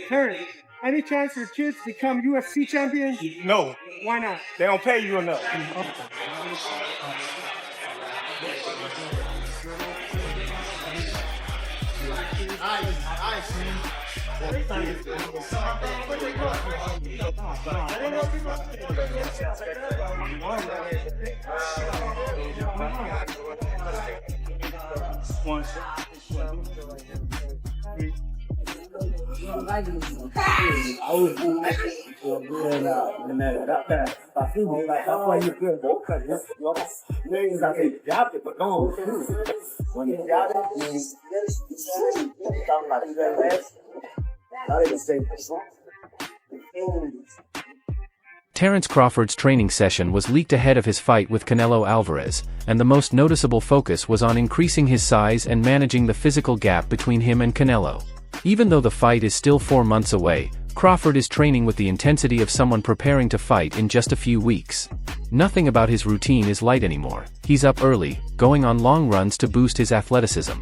Terrence, any chance for kids to become UFC champions? No, Why not? they don't pay you enough. Terence Crawford's training session was leaked ahead of his fight with Canelo Alvarez, and the most noticeable focus was on increasing his size and managing the physical gap between him and Canelo. Even though the fight is still 4 months away, Crawford is training with the intensity of someone preparing to fight in just a few weeks. Nothing about his routine is light anymore. He's up early, going on long runs to boost his athleticism.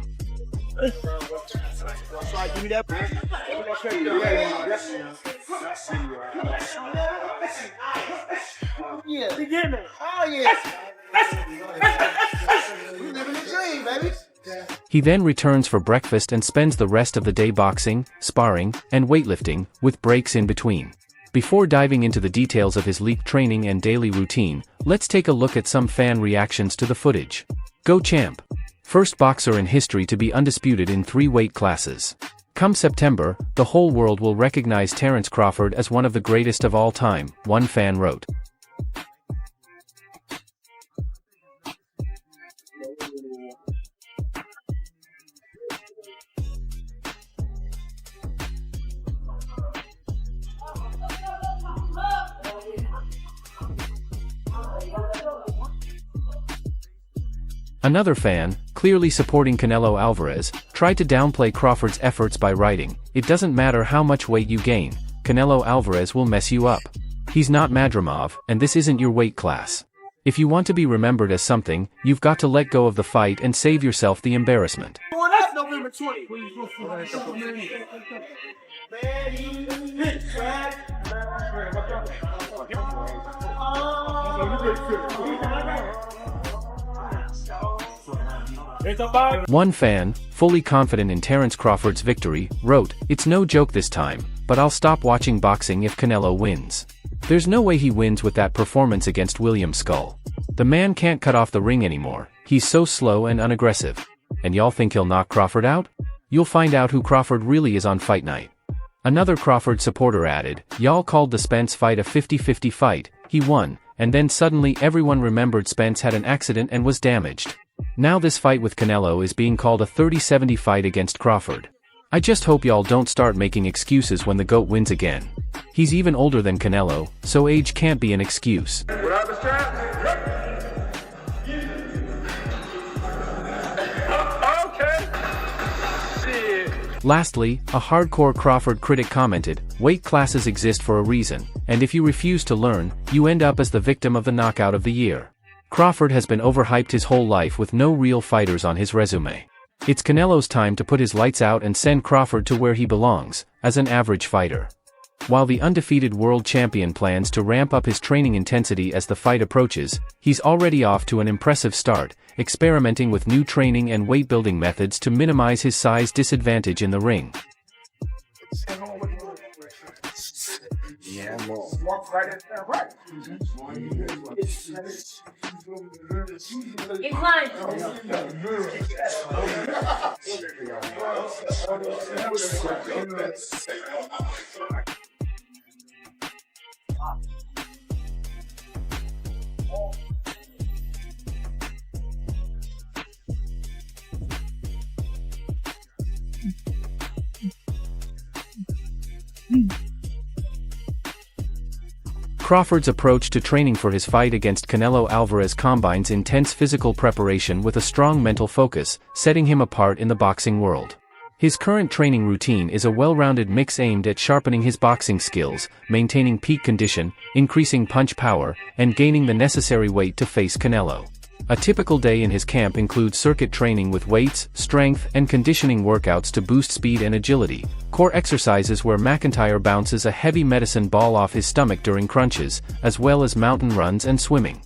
He then returns for breakfast and spends the rest of the day boxing, sparring, and weightlifting, with breaks in between. Before diving into the details of his leaked training and daily routine, let's take a look at some fan reactions to the footage. Go champ! First boxer in history to be undisputed in 3 weight classes. Come September, the whole world will recognize Terence Crawford as one of the greatest of all time, one fan wrote. Another fan, clearly supporting Canelo Alvarez, tried to downplay Crawford's efforts by writing, "It doesn't matter how much weight you gain, Canelo Alvarez will mess you up. He's not Madrimov, and this isn't your weight class. If you want to be remembered as something, you've got to let go of the fight and save yourself the embarrassment." November 20. One fan, fully confident in Terence Crawford's victory, wrote, "It's no joke this time, but I'll stop watching boxing if Canelo wins. There's no way he wins with that performance against William Skull. The man can't cut off the ring anymore, he's so slow and unaggressive. And y'all think he'll knock Crawford out? You'll find out who Crawford really is on fight night." Another Crawford supporter added, "Y'all called the Spence fight a 50-50 fight, he won, and then suddenly everyone remembered Spence had an accident and was damaged. Now this fight with Canelo is being called a 30-70 fight against Crawford. I just hope y'all don't start making excuses when the GOAT wins again. He's even older than Canelo, so age can't be an excuse." Lastly, a hardcore Crawford critic commented, "Weight classes exist for a reason, and if you refuse to learn, you end up as the victim of the knockout of the year. Crawford has been overhyped his whole life with no real fighters on his resume. It's Canelo's time to put his lights out and send Crawford to where he belongs, as an average fighter." While the undefeated world champion plans to ramp up his training intensity as the fight approaches, he's already off to an impressive start, experimenting with new training and weight-building methods to minimize his size disadvantage in the ring. Crawford's approach to training for his fight against Canelo Alvarez combines intense physical preparation with a strong mental focus, setting him apart in the boxing world. His current training routine is a well-rounded mix aimed at sharpening his boxing skills, maintaining peak condition, increasing punch power, and gaining the necessary weight to face Canelo. A typical day in his camp includes circuit training with weights, strength, and conditioning workouts to boost speed and agility, core exercises where McIntyre bounces a heavy medicine ball off his stomach during crunches, as well as mountain runs and swimming.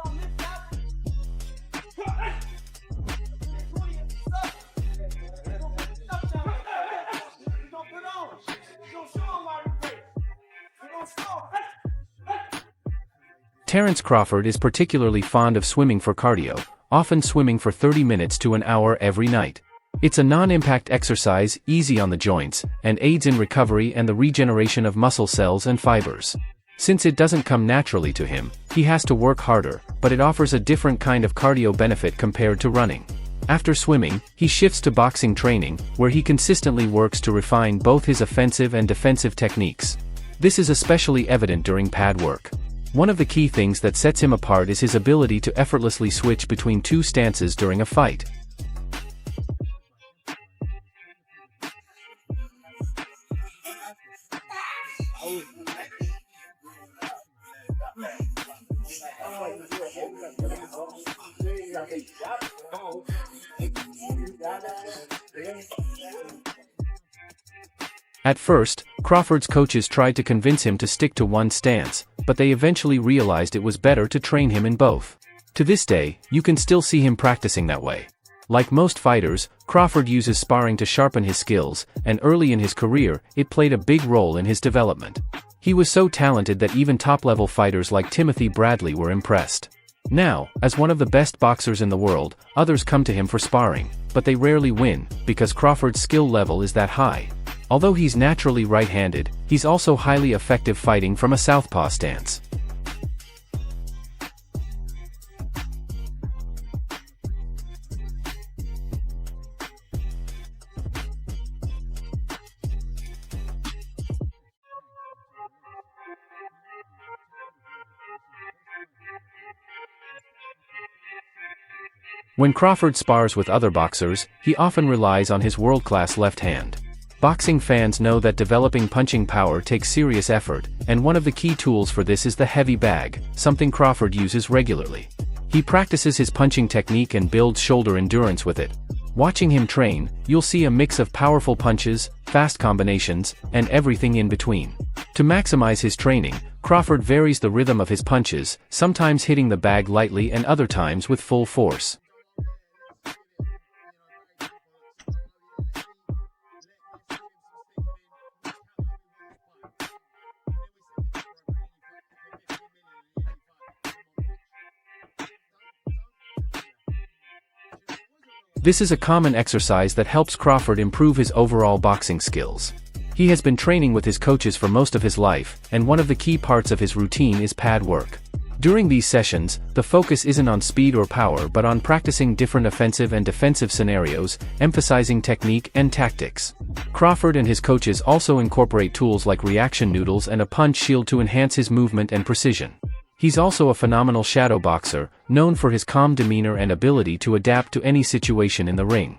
Terrence Crawford is particularly fond of swimming for cardio, often swimming for 30 minutes to an hour every night. It's a non-impact exercise, easy on the joints, and aids in recovery and the regeneration of muscle cells and fibers. Since it doesn't come naturally to him, he has to work harder, but it offers a different kind of cardio benefit compared to running. After swimming, he shifts to boxing training, where he consistently works to refine both his offensive and defensive techniques. This is especially evident during pad work. One of the key things that sets him apart is his ability to effortlessly switch between two stances during a fight. At first, Crawford's coaches tried to convince him to stick to one stance, but they eventually realized it was better to train him in both. To this day, you can still see him practicing that way. Like most fighters, Crawford uses sparring to sharpen his skills, and early in his career, it played a big role in his development. He was so talented that even top-level fighters like Timothy Bradley were impressed. Now, as one of the best boxers in the world, others come to him for sparring, but they rarely win, because Crawford's skill level is that high. Although he's naturally right-handed, he's also highly effective fighting from a southpaw stance. When Crawford spars with other boxers, he often relies on his world-class left hand. Boxing fans know that developing punching power takes serious effort, and one of the key tools for this is the heavy bag, something Crawford uses regularly. He practices his punching technique and builds shoulder endurance with it. Watching him train, you'll see a mix of powerful punches, fast combinations, and everything in between. To maximize his training, Crawford varies the rhythm of his punches, sometimes hitting the bag lightly and other times with full force. This is a common exercise that helps Crawford improve his overall boxing skills. He has been training with his coaches for most of his life, and one of the key parts of his routine is pad work. During these sessions, the focus isn't on speed or power but on practicing different offensive and defensive scenarios, emphasizing technique and tactics. Crawford and his coaches also incorporate tools like reaction noodles and a punch shield to enhance his movement and precision. He's also a phenomenal shadow boxer, known for his calm demeanor and ability to adapt to any situation in the ring.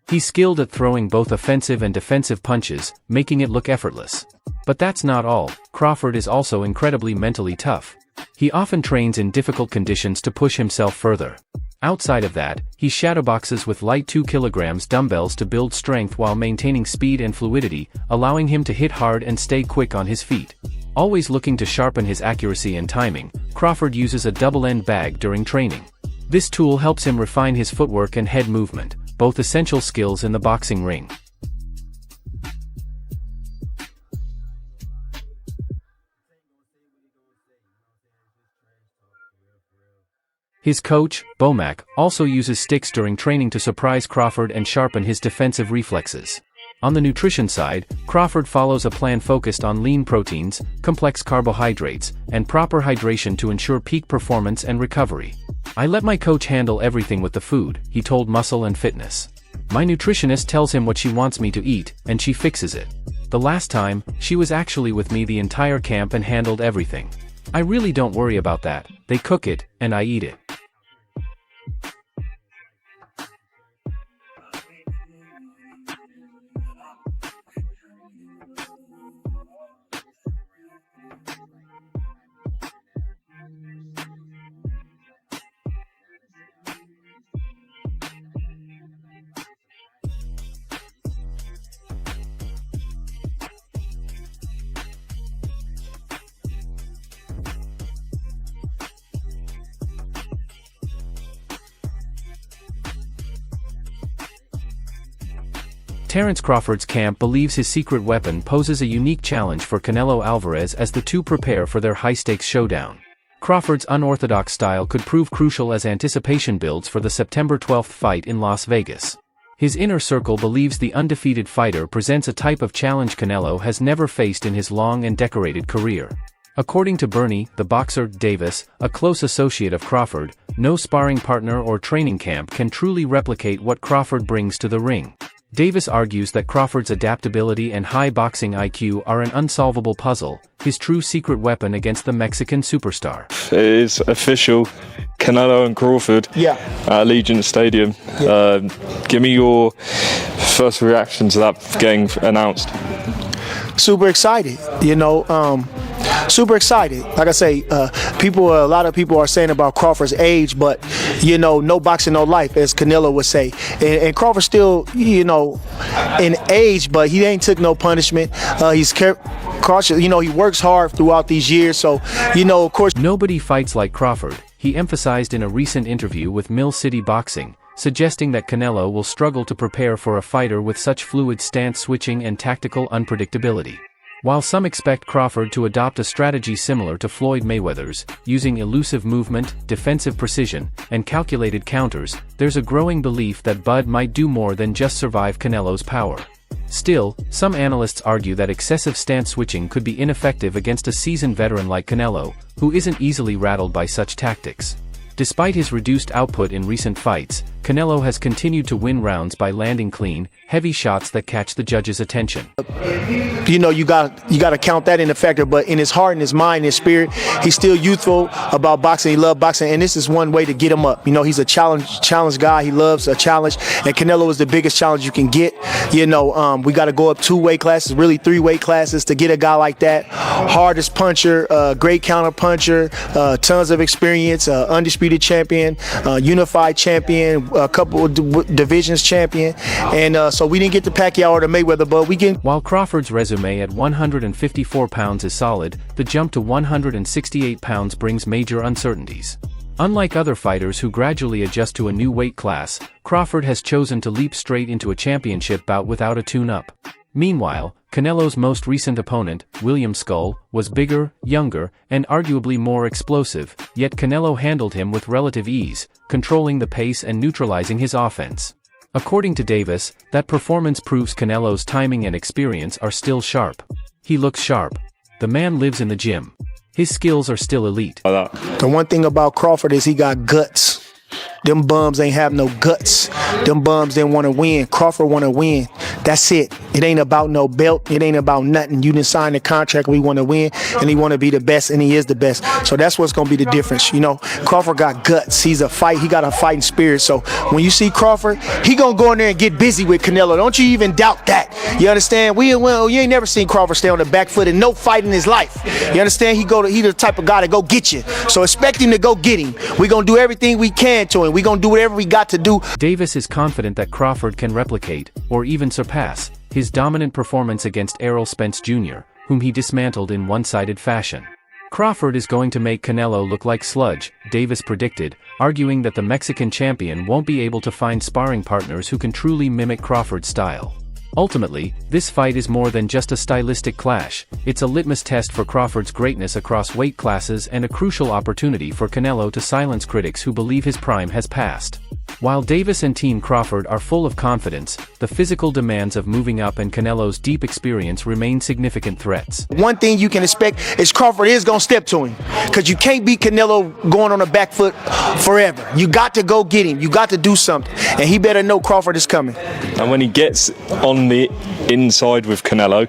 He's skilled at throwing both offensive and defensive punches, making it look effortless. But that's not all. Crawford is also incredibly mentally tough. He often trains in difficult conditions to push himself further. Outside of that, he shadowboxes with light 2 kg dumbbells to build strength while maintaining speed and fluidity, allowing him to hit hard and stay quick on his feet. Always looking to sharpen his accuracy and timing, Crawford uses a double-end bag during training. This tool helps him refine his footwork and head movement, both essential skills in the boxing ring. His coach, Bomac, also uses sticks during training to surprise Crawford and sharpen his defensive reflexes. On the nutrition side, Crawford follows a plan focused on lean proteins, complex carbohydrates, and proper hydration to ensure peak performance and recovery. "I let my coach handle everything with the food," he told Muscle and Fitness. "My nutritionist tells him what she wants me to eat, and she fixes it. The last time, she was actually with me the entire camp and handled everything. I really don't worry about that. They cook it, and I eat it." Terence Crawford's camp believes his secret weapon poses a unique challenge for Canelo Alvarez as the two prepare for their high-stakes showdown. Crawford's unorthodox style could prove crucial as anticipation builds for the September 12th fight in Las Vegas. His inner circle believes the undefeated fighter presents a type of challenge Canelo has never faced in his long and decorated career. According to Bernie, the boxer, Davis, a close associate of Crawford, no sparring partner or training camp can truly replicate what Crawford brings to the ring. Davis argues that Crawford's adaptability and high boxing IQ are an unsolvable puzzle, his true secret weapon against the Mexican superstar. It is official, Canelo and Crawford at Allegiant Stadium. Give me your first reaction to that getting announced. Super excited, super excited. Like I say, a lot of people are saying about Crawford's age, but no boxing, no life, as Canelo would say. And Crawford still, in age, but he ain't took no punishment. He's cautious. He works hard throughout these years. So, of course, nobody fights like Crawford, he emphasized in a recent interview with Mill City Boxing, suggesting that Canelo will struggle to prepare for a fighter with such fluid stance switching and tactical unpredictability. While some expect Crawford to adopt a strategy similar to Floyd Mayweather's, using elusive movement, defensive precision, and calculated counters, there's a growing belief that Bud might do more than just survive Canelo's power. Still, some analysts argue that excessive stance switching could be ineffective against a seasoned veteran like Canelo, who isn't easily rattled by such tactics. Despite his reduced output in recent fights, Canelo has continued to win rounds by landing clean, heavy shots that catch the judge's attention. You got to count that in the factor, but in his heart and his mind and his spirit, he's still youthful about boxing. He loves boxing, and this is one way to get him up. He's a challenge guy. He loves a challenge, and Canelo is the biggest challenge you can get. We got to go up 2 weight classes, really 3 weight classes to get a guy like that. Hardest puncher, great counter puncher, tons of experience, undisputed champion, unified champion, a couple of divisions champion, and so we didn't get the Pacquiao or the Mayweather, but we can. While Crawford's resume at 154 pounds is solid, the jump to 168 pounds brings major uncertainties. Unlike other fighters who gradually adjust to a new weight class, Crawford has chosen to leap straight into a championship bout without a tune-up. Meanwhile, Canelo's most recent opponent, William Skull, was bigger, younger, and arguably more explosive, yet Canelo handled him with relative ease, controlling the pace and neutralizing his offense. According to Davis, that performance proves Canelo's timing and experience are still sharp. He looks sharp. The man lives in the gym. His skills are still elite. The one thing about Crawford is he got guts. Them bums ain't have no guts. Them bums didn't want to win. Crawford want to win. That's it. It ain't about no belt. It ain't about nothing. You didn't sign the contract. We want to win, and he want to be the best, and he is the best. So that's what's going to be the difference. Crawford got guts. He got a fighting spirit. So when you see Crawford, he going to go in there and get busy with Canelo. Don't you even doubt that. You understand? You ain't never seen Crawford stay on the back foot in no fight in his life. You understand? He the type of guy to go get you. So expect him to go get him. We going to do everything we can to him. We going to do whatever we got to do. Davis is confident that Crawford can replicate, or even surpass, his dominant performance against Errol Spence Jr., whom he dismantled in one-sided fashion. Crawford is going to make Canelo look like sludge, Davis predicted, arguing that the Mexican champion won't be able to find sparring partners who can truly mimic Crawford's style. Ultimately, this fight is more than just a stylistic clash. It's a litmus test for Crawford's greatness across weight classes and a crucial opportunity for Canelo to silence critics who believe his prime has passed. While Davis and Team Crawford are full of confidence, the physical demands of moving up and Canelo's deep experience remain significant threats. One thing you can expect is Crawford is going to step to him, because you can't beat Canelo going on the back foot forever. You got to go get him. You got to do something, and he better know Crawford is coming. And when he gets on the inside with Canelo,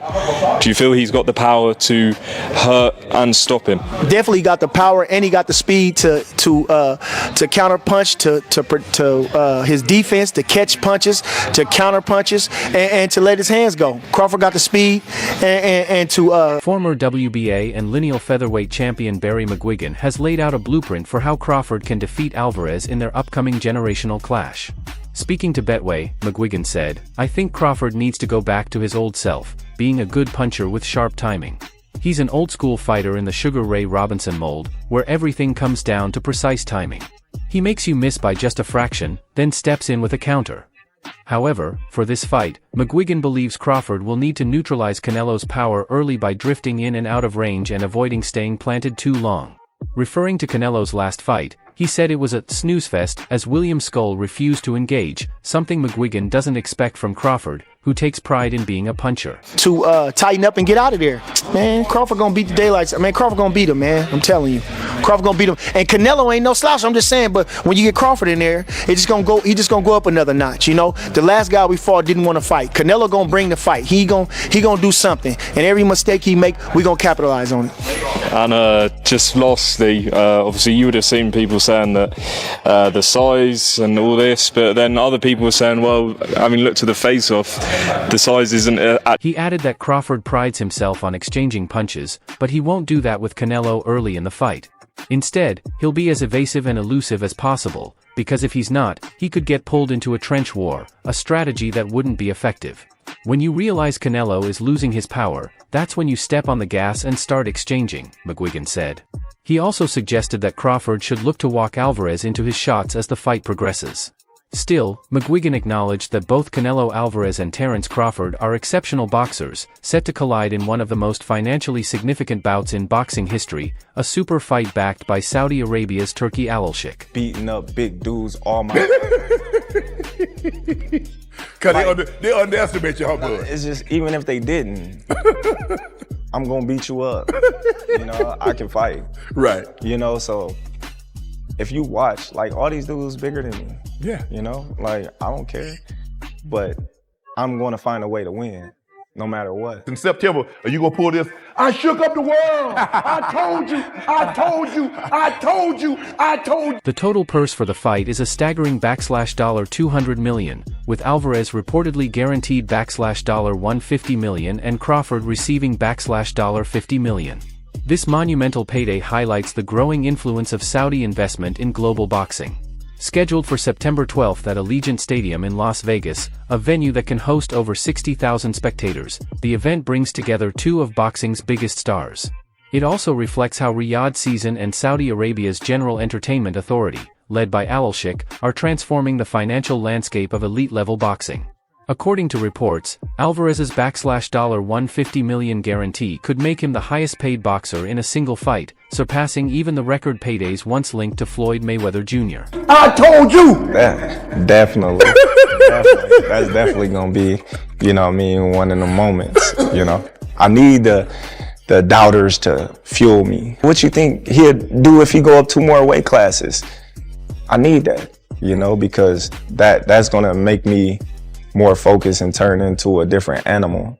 do you feel he's got the power to hurt and stop him? Definitely got the power, and he got the speed to counter punch, to his defense, to catch punches, to counter punches, and to let his hands go. Crawford got the speed and to Former WBA and lineal featherweight champion Barry McGuigan has laid out a blueprint for how Crawford can defeat Alvarez in their upcoming generational clash. Speaking to Betway, McGuigan said, "I think Crawford needs to go back to his old self, being a good puncher with sharp timing. He's an old-school fighter in the Sugar Ray Robinson mold, where everything comes down to precise timing. He makes you miss by just a fraction, then steps in with a counter. However, for this fight, McGuigan believes Crawford will need to neutralize Canelo's power early by drifting in and out of range and avoiding staying planted too long. Referring to Canelo's last fight, he said it was a snooze fest as William Skull refused to engage, something McGuigan doesn't expect from Crawford, who takes pride in being a puncher. To tighten up and get out of there. Man, Crawford gonna beat the daylights. Man, Crawford gonna beat him, man. I'm telling you. Crawford gonna beat him. And Canelo ain't no slouch, I'm just saying, but when you get Crawford in there, he just gonna go up another notch, you know? The last guy we fought didn't want to fight. Canelo gonna bring the fight. He gonna do something. And every mistake he make, we gonna capitalize on it. And just lastly, obviously you would have seen people saying that the size and all this, but then other people were saying, well, I mean, look to the face-off, the size isn't... He added that Crawford prides himself on exchanging punches, but he won't do that with Canelo early in the fight. Instead, he'll be as evasive and elusive as possible, because if he's not, he could get pulled into a trench war, a strategy that wouldn't be effective. When you realize Canelo is losing his power, that's when you step on the gas and start exchanging, McGuigan said. He also suggested that Crawford should look to walk Alvarez into his shots as the fight progresses. Still, McGuigan acknowledged that both Canelo Alvarez and Terence Crawford are exceptional boxers, set to collide in one of the most financially significant bouts in boxing history, a super fight backed by Saudi Arabia's Turki Al-Sheikh. Beating up big dudes all my... Because they underestimate your blood. It's just, even if they didn't, I'm going to beat you up. You know, I can fight. Right. You know, so if you watch, like, all these dudes bigger than me. Yeah. You know, like, I don't care, but I'm going to find a way to win, no matter what. In September, are you going to pull this? I shook up the world. I told you. I told you. I told you. I told you. The total purse for the fight is a staggering $200 million, with Alvarez reportedly guaranteed $150 million and Crawford receiving $50 million. This monumental payday highlights the growing influence of Saudi investment in global boxing. Scheduled for September 12th at Allegiant Stadium in Las Vegas, a venue that can host over 60,000 spectators, the event brings together two of boxing's biggest stars. It also reflects how Riyadh Season and Saudi Arabia's General Entertainment Authority, led by Al-Sheikh, are transforming the financial landscape of elite-level boxing. According to reports, Alvarez's $150 million guarantee could make him the highest-paid boxer in a single fight, surpassing even the record paydays once linked to Floyd Mayweather Jr. I told you! Definitely. That's definitely going to be, you know what I mean, one of the moments, you know. I need the doubters to fuel me. What you think he'd do if he go up 2 more weight classes? I need that, you know, because that's going to make me more focused and turn into a different animal.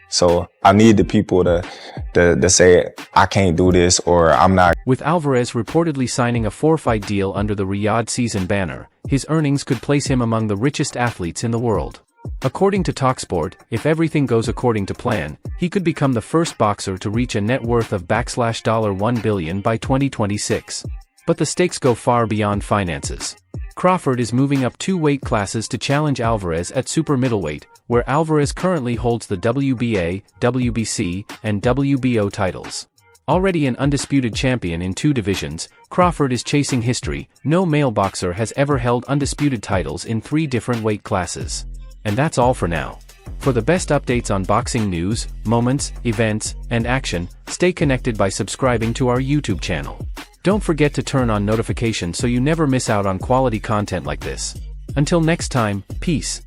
So I need the people to say, I can't do this, or I'm not. With Alvarez reportedly signing a 4-fight deal under the Riyadh Season banner, his earnings could place him among the richest athletes in the world. According to TalkSport, if everything goes according to plan, he could become the first boxer to reach a net worth of $1 billion by 2026. But the stakes go far beyond finances. Crawford is moving up 2 weight classes to challenge Alvarez at super middleweight, where Alvarez currently holds the WBA, WBC, and WBO titles. Already an undisputed champion in 2 divisions, Crawford is chasing history. No male boxer has ever held undisputed titles in 3 different weight classes. And that's all for now. For the best updates on boxing news, moments, events, and action, stay connected by subscribing to our YouTube channel. Don't forget to turn on notifications so you never miss out on quality content like this. Until next time, peace.